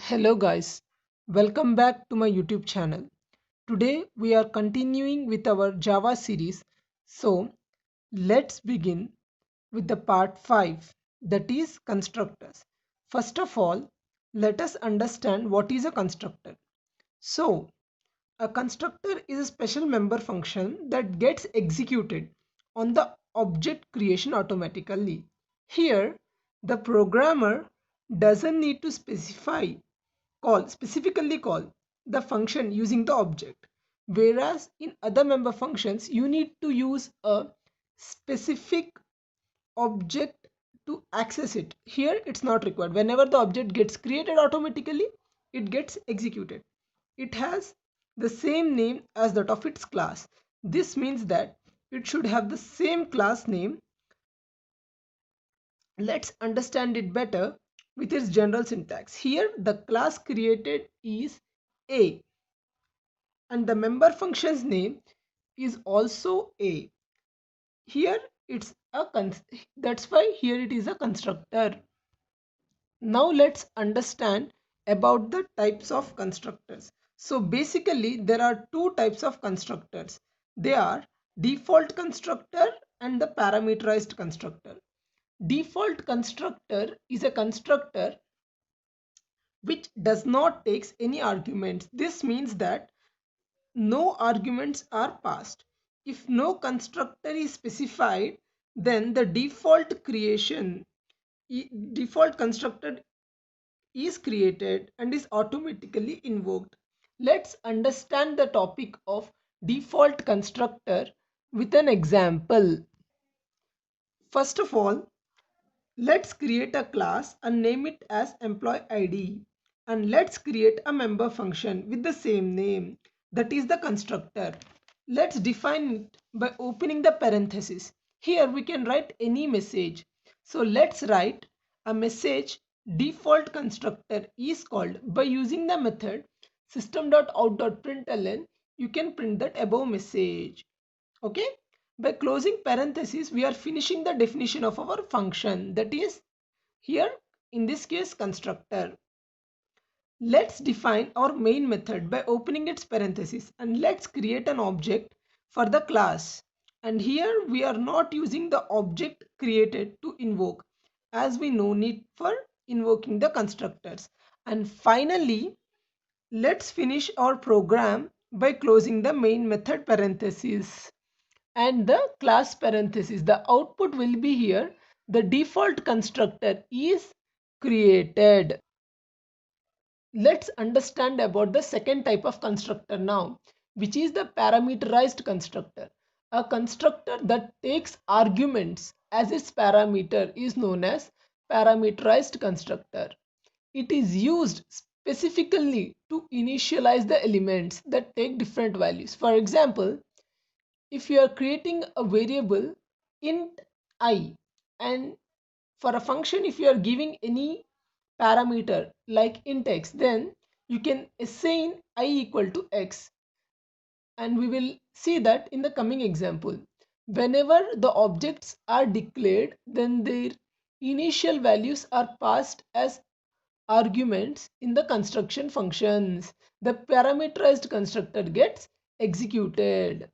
Hello guys, welcome back to my YouTube channel. Today we are continuing with our Java series. So let's begin with the part 5, that is constructors. First of all, let us understand what is a constructor. So a constructor is a special member function that gets executed on the object creation automatically. Here the programmer doesn't need to specifically call the function using the object, whereas in other member functions you need to use a specific object to access it. Here it's not required. Whenever the object gets created automatically, it gets executed. It has the same name as that of its class. This means that it should have the same class name. Let's understand it better with its general syntax. Here the class created is A and the member function's name is also A. Here it's a that's why here it is a constructor. Now let's understand about the types of constructors. So basically there are two types of constructors. They are default constructor and the parameterized constructor. Default constructor is a constructor which does not takes any arguments. This means that no arguments are passed. If no constructor is specified, then the default constructor is created and is automatically invoked. Let's understand the topic of default constructor with an example. First of all, let's create a class and name it as employee ID. And let's create a member function with the same name, that is the constructor. Let's define it by opening the parenthesis. Here we can write any message. So let's write a message default constructor is called by using the method system.out.println. You can print that above message. Okay, by closing parentheses we are finishing the definition of our function, that is here in this case constructor. Let's define our main method by opening its parentheses and let's create an object for the class. And here we are not using the object created to invoke, as we no need for invoking the constructors. And finally, let's finish our program by closing the main method parentheses and the class parenthesis. The output will be here. The default constructor is created. Let's understand about the second type of constructor now, which is the parameterized constructor. A constructor that takes arguments as its parameter is known as parameterized constructor. It is used specifically to initialize the elements that take different values. For example, if you are creating a variable int I, and for a function if you are giving any parameter like int x, then you can assign I equal to x, and we will see that in the coming example. Whenever the objects are declared, then their initial values are passed as arguments in the construction functions. The parameterized constructor gets executed.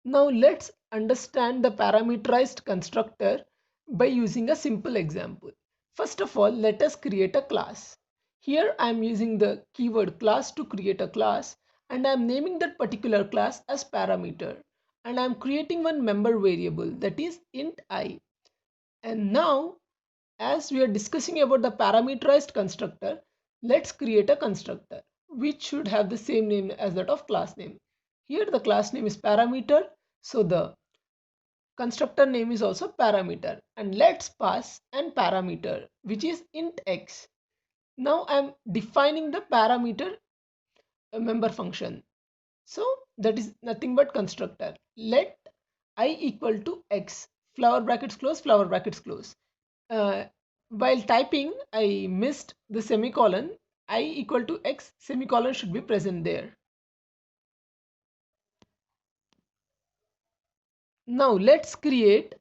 Now let's understand the parameterized constructor by using a simple example. First of all, let us create a class. Here I am using the keyword class to create a class, and I am naming that particular class as parameter, and I am creating one member variable, that is int I. And now, as we are discussing about the parameterized constructor, let's create a constructor which should have the same name as that of class name. Here the class name is parameter, so the constructor name is also parameter, and let's pass an parameter which is int x. Now I'm defining the parameter member function. So that is nothing but constructor. Let I equal to x, flower brackets close, flower brackets close. Uh, while typing, I missed the semicolon. I equal to x, semicolon should be present there. Now let's create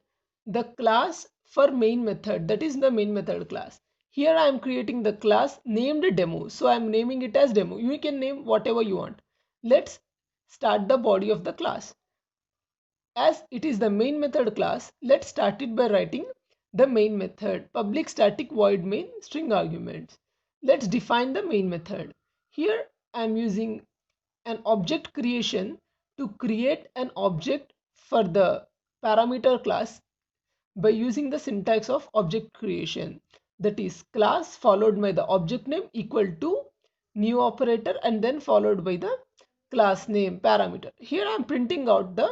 the class for main method, that is the main method class. Here I am creating the class named demo. So I am naming it as demo. You can name whatever you want. Let's start the body of the class. As it is the main method class, let's start it by writing the main method, public static void main string arguments. Let's define the main method. Here I am using an object creation to create an object for the parameter class by using the syntax of object creation, that is class followed by the object name equal to new operator and then followed by the class name parameter. Here I am printing out the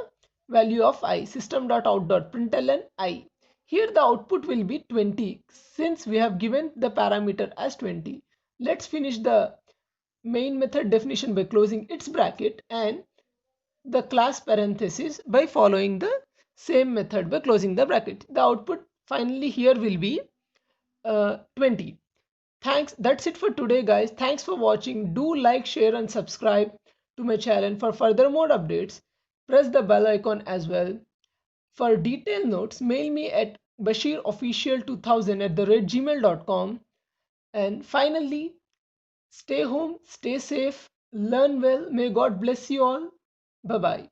value of I, system.out.println I. Here the output will be 20 since we have given the parameter as 20. Let's finish the main method definition by closing its bracket and the class parenthesis by following the same method by closing the bracket. The output finally here will be 20. Thanks. That's it for today, guys. Thanks for watching. Do like, share, and subscribe to my channel for further more updates. Press the bell icon as well. For detailed notes, mail me at bashirofficial2000@gmail.com. And finally, stay home, stay safe, learn well. May God bless you all. Bye bye.